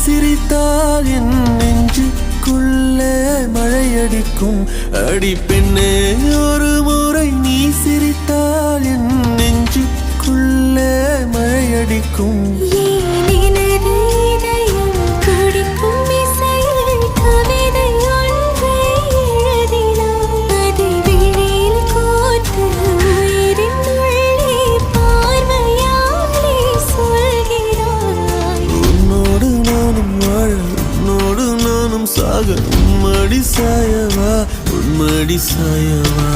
சிரித்தால் என் நெஞ்சுக்குள்ளே மழையடிக்கும். அடி பெண்ணே, ஒரு முறை நீ சிரித்தால் என் நெஞ்சுக்குள்ளே மழையடிக்கும். சாக உம்மடி சாயவா, உன்மடி சாயவா.